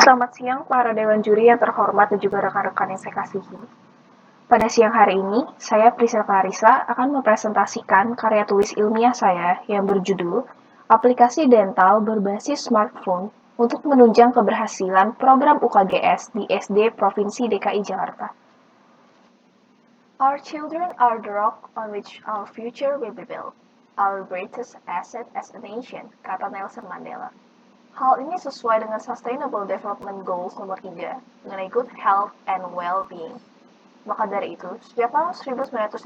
Selamat siang para dewan juri yang terhormat dan juga rekan-rekan yang saya kasihi. Pada siang hari ini, saya Priscilla Clarissa akan mempresentasikan karya tulis ilmiah saya yang berjudul Aplikasi Dental Berbasis Smartphone untuk Menunjang Keberhasilan Program UKGS di SD Provinsi DKI Jakarta. Our children are the rock on which our future will be built. Our greatest asset as a nation, kata Nelson Mandela. Hal ini sesuai dengan Sustainable Development Goals nomor 3, mengenai good health and well-being. Maka dari itu, sejak tahun 1951,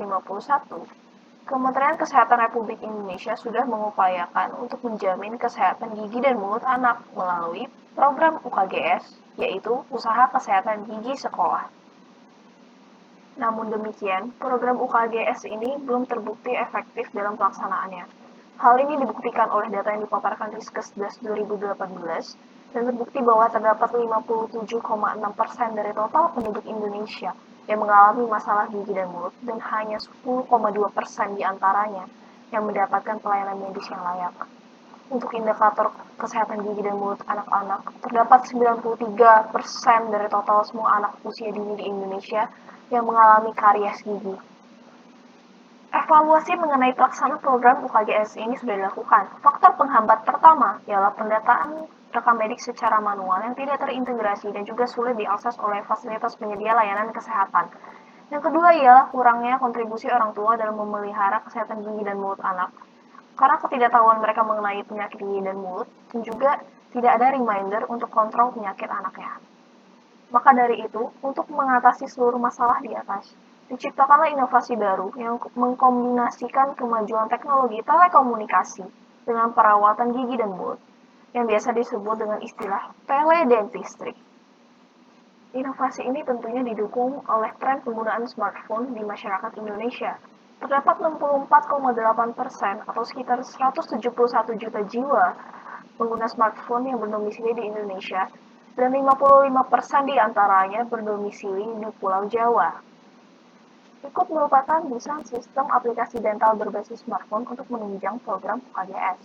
Kementerian Kesehatan Republik Indonesia sudah mengupayakan untuk menjamin kesehatan gigi dan mulut anak melalui program UKGS, yaitu Usaha Kesehatan Gigi Sekolah. Namun demikian, program UKGS ini belum terbukti efektif dalam pelaksanaannya. Hal ini dibuktikan oleh data yang dipaparkan Riskesdas 2018 dan terbukti bahwa terdapat 57,6% dari total penduduk Indonesia yang mengalami masalah gigi dan mulut dan hanya 10,2% diantaranya yang mendapatkan pelayanan medis yang layak. Untuk indikator kesehatan gigi dan mulut anak-anak, terdapat 93% dari total semua anak usia dini di Indonesia yang mengalami karies gigi. Evaluasi mengenai pelaksanaan program UKGS ini sudah dilakukan. Faktor penghambat pertama ialah pendataan rekam medik secara manual yang tidak terintegrasi dan juga sulit diakses oleh fasilitas penyedia layanan kesehatan. Yang kedua ialah kurangnya kontribusi orang tua dalam memelihara kesehatan gigi dan mulut anak. Karena ketidaktahuan mereka mengenai penyakit gigi dan mulut, dan juga tidak ada reminder untuk kontrol penyakit anaknya. Maka dari itu, untuk mengatasi seluruh masalah di atas, diciptakanlah inovasi baru yang mengkombinasikan kemajuan teknologi telekomunikasi dengan perawatan gigi dan mulut, yang biasa disebut dengan istilah teledentistry. Inovasi ini tentunya didukung oleh tren penggunaan smartphone di masyarakat Indonesia. Terdapat 64,8% atau sekitar 171 juta jiwa pengguna smartphone yang berdomisili di Indonesia, dan 55% diantaranya berdomisili di Pulau Jawa. Berikut merupakan desain sistem aplikasi dental berbasis smartphone untuk menunjang program UKGS.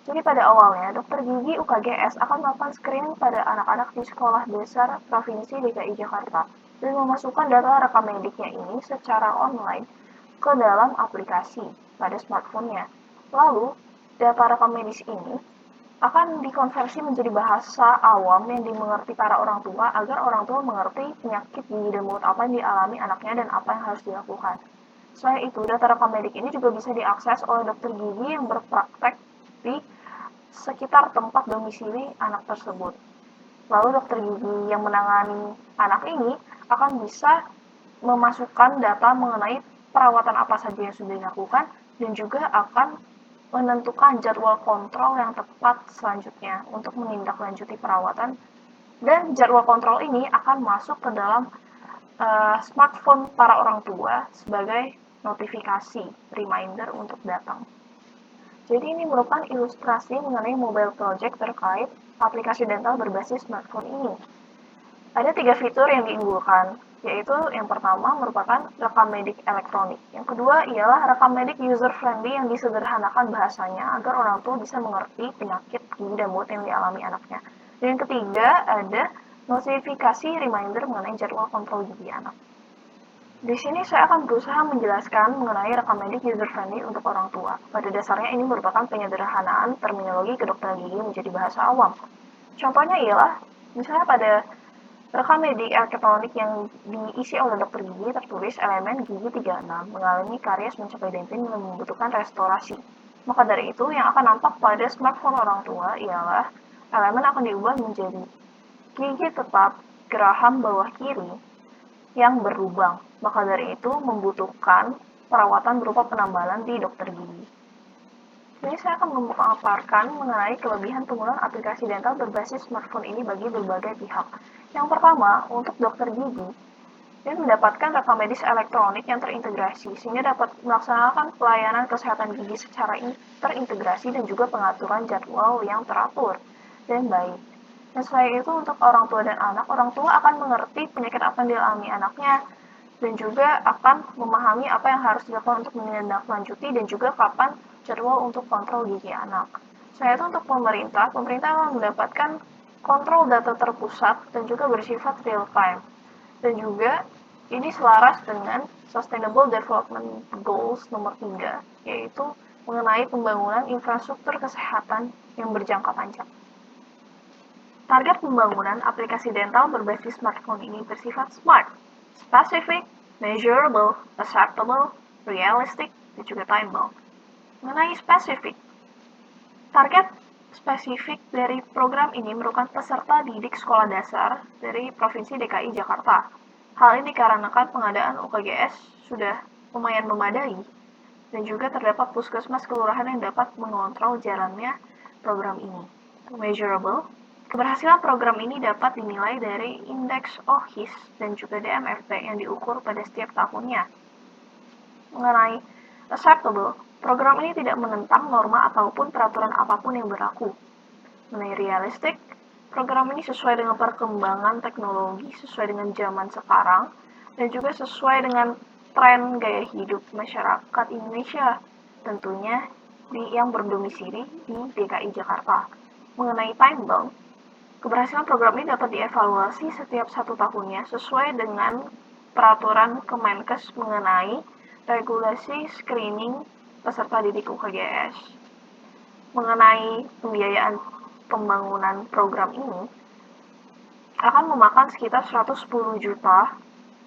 Jadi pada awalnya, dokter gigi UKGS akan melakukan screening pada anak-anak di sekolah dasar Provinsi DKI Jakarta dan memasukkan data rekam mediknya ini secara online ke dalam aplikasi pada smartphone-nya. Lalu, data rekam medis ini akan dikonversi menjadi bahasa awam yang dimengerti para orang tua agar orang tua mengerti penyakit gigi dan mulut apa yang dialami anaknya dan apa yang harus dilakukan. Selain itu, data rekam medik ini juga bisa diakses oleh dokter gigi yang berpraktek di sekitar tempat domisili anak tersebut. Lalu dokter gigi yang menangani anak ini akan bisa memasukkan data mengenai perawatan apa saja yang sudah dilakukan dan juga akan menentukan jadwal kontrol yang tepat selanjutnya untuk menindaklanjuti perawatan, dan jadwal kontrol ini akan masuk ke dalam smartphone para orang tua sebagai notifikasi reminder untuk datang. Jadi ini merupakan ilustrasi mengenai mobile project terkait aplikasi dental berbasis smartphone ini. Ada 3 fitur yang diunggulkan, yaitu yang pertama merupakan rekam medik elektronik. Yang kedua ialah rekam medik user-friendly yang disederhanakan bahasanya agar orang tua bisa mengerti penyakit gigi dan mulut yang dialami anaknya. Dan yang ketiga ada notifikasi reminder mengenai jadwal kontrol gigi anak. Di sini saya akan berusaha menjelaskan mengenai rekam medik user-friendly untuk orang tua. Pada dasarnya ini merupakan penyederhanaan terminologi kedokteran gigi menjadi bahasa awam. Contohnya ialah, misalnya pada rekam medik elektronik yang diisi oleh dokter gigi tertulis elemen gigi 36 mengalami karies mencapai dentin dan membutuhkan restorasi. Maka dari itu, yang akan nampak pada smartphone orang tua ialah elemen akan diubah menjadi gigi tetap geraham bawah kiri yang berlubang. Maka dari itu, membutuhkan perawatan berupa penambalan di dokter gigi. Jadi saya akan memaparkan mengenai kelebihan penggunaan aplikasi dental berbasis smartphone ini bagi berbagai pihak. Yang pertama, untuk dokter gigi, dia mendapatkan rekam medis elektronik yang terintegrasi, sehingga dapat melaksanakan pelayanan kesehatan gigi secara terintegrasi dan juga pengaturan jadwal yang teratur dan baik. Dan selain itu, untuk orang tua dan anak, orang tua akan mengerti penyakit apa yang dialami anaknya, dan juga akan memahami apa yang harus dilakukan untuk menindaklanjuti dan juga kapan jadwal untuk kontrol gigi anak. Selain itu, untuk pemerintah akan mendapatkan kontrol data terpusat, dan juga bersifat real-time. Dan juga ini selaras dengan Sustainable Development Goals nomor 3, yaitu mengenai pembangunan infrastruktur kesehatan yang berjangka panjang. Target pembangunan aplikasi dental berbasis smartphone ini bersifat smart, specific, measurable, acceptable, realistic, dan juga time-bound. Mengenai spesifik, target spesifik dari program ini merupakan peserta didik sekolah dasar dari Provinsi DKI Jakarta. Hal ini dikarenakan pengadaan UKGS sudah lumayan memadai dan juga terdapat puskesmas kelurahan yang dapat mengontrol jalannya program ini. Measurable, keberhasilan program ini dapat dinilai dari indeks OHIS dan juga DMFT yang diukur pada setiap tahunnya. Mengenai acceptable, program ini tidak menentang norma ataupun peraturan apapun yang berlaku. Mengenai realistic, program ini sesuai dengan perkembangan teknologi, sesuai dengan zaman sekarang, dan juga sesuai dengan tren gaya hidup masyarakat Indonesia, tentunya yang berdomisili di DKI Jakarta. Mengenai time bound, keberhasilan program ini dapat dievaluasi setiap 1 tahunnya sesuai dengan peraturan Kemenkes mengenai regulasi screening peserta didik UKGS. Mengenai pembiayaan pembangunan program ini akan memakan sekitar 110 juta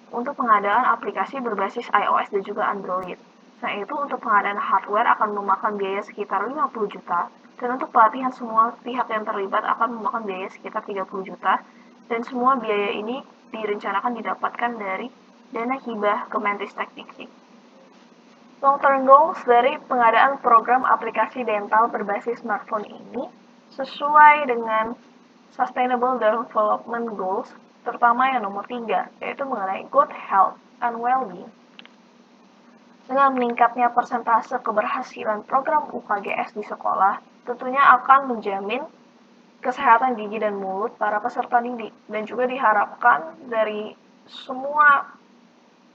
untuk pengadaan aplikasi berbasis iOS dan juga Android. Selain itu, untuk pengadaan hardware akan memakan biaya sekitar 50 juta, dan untuk pelatihan semua pihak yang terlibat akan memakan biaya sekitar 30 juta, dan semua biaya ini direncanakan didapatkan dari dana hibah Kemenristek-Dikti. Long-term goals dari pengadaan program aplikasi dental berbasis smartphone ini sesuai dengan Sustainable Development Goals, terutama yang nomor 3, yaitu mengenai good health and well-being. Dengan meningkatnya persentase keberhasilan program UKGS di sekolah, tentunya akan menjamin kesehatan gigi dan mulut para peserta didik, dan juga diharapkan dari semua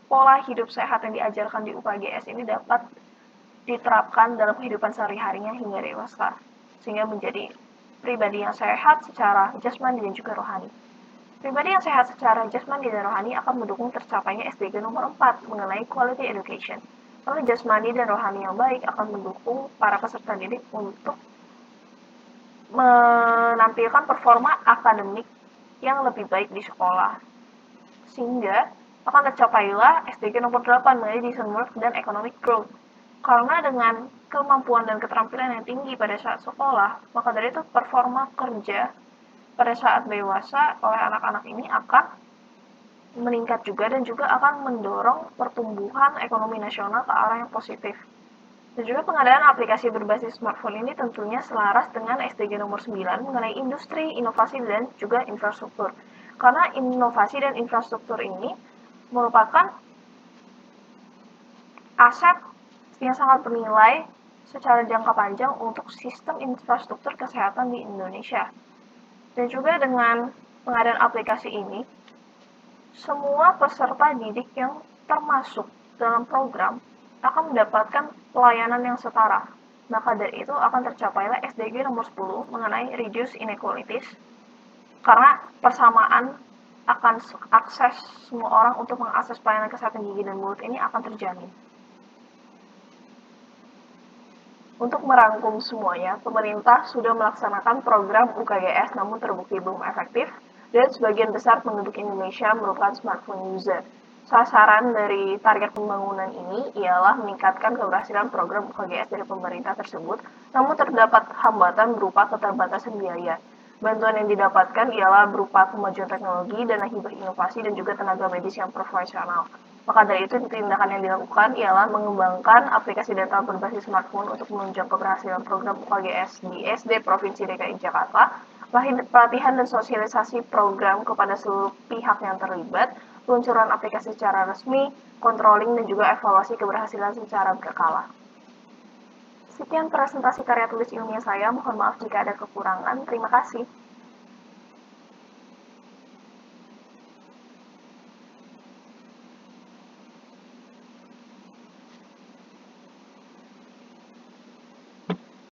pola hidup sehat yang diajarkan di UKGS ini dapat diterapkan dalam kehidupan sehari-harinya hingga dewasa, sehingga menjadi pribadi yang sehat secara jasmani dan juga rohani. Pribadi yang sehat secara jasmani dan rohani akan mendukung tercapainya SDG nomor 4 mengenai quality education. Karena jasmani dan rohani yang baik akan mendukung para peserta didik untuk menampilkan performa akademik yang lebih baik di sekolah. Sehingga akan tercapailah SDG nomor 8 mengenai decent work dan economic growth. Karena dengan kemampuan dan keterampilan yang tinggi pada saat sekolah, maka dari itu performa kerja pada saat dewasa oleh anak-anak ini akan meningkat juga dan juga akan mendorong pertumbuhan ekonomi nasional ke arah yang positif. Dan juga pengadaan aplikasi berbasis smartphone ini tentunya selaras dengan SDG nomor 9 mengenai industri, inovasi, dan juga infrastruktur. Karena inovasi dan infrastruktur ini merupakan aset yang sangat bernilai secara jangka panjang untuk sistem infrastruktur kesehatan di Indonesia. Dan juga dengan pengadaan aplikasi ini, semua peserta didik yang termasuk dalam program akan mendapatkan pelayanan yang setara. Maka dari itu akan tercapailah SDG nomor 10 mengenai reduce inequalities, karena persamaan akan akses semua orang untuk mengakses pelayanan kesehatan gigi dan mulut ini akan terjamin. Untuk merangkum semuanya, pemerintah sudah melaksanakan program UKGS namun terbukti belum efektif, dan sebagian besar penduduk Indonesia merupakan smartphone user. Sasaran dari target pembangunan ini ialah meningkatkan keberhasilan program UKGS dari pemerintah tersebut, namun terdapat hambatan berupa keterbatasan biaya. Bantuan yang didapatkan ialah berupa kemajuan teknologi, dana hibah inovasi, dan juga tenaga medis yang profesional. Maka dari itu, tindakan yang dilakukan ialah mengembangkan aplikasi dental berbasis smartphone untuk menunjang keberhasilan program UKGS di SD Provinsi DKI Jakarta, pelatihan dan sosialisasi program kepada seluruh pihak yang terlibat, peluncuran aplikasi secara resmi, controlling, dan juga evaluasi keberhasilan secara berkala. Sekian presentasi karya tulis ilmiah saya, mohon maaf jika ada kekurangan. Terima kasih.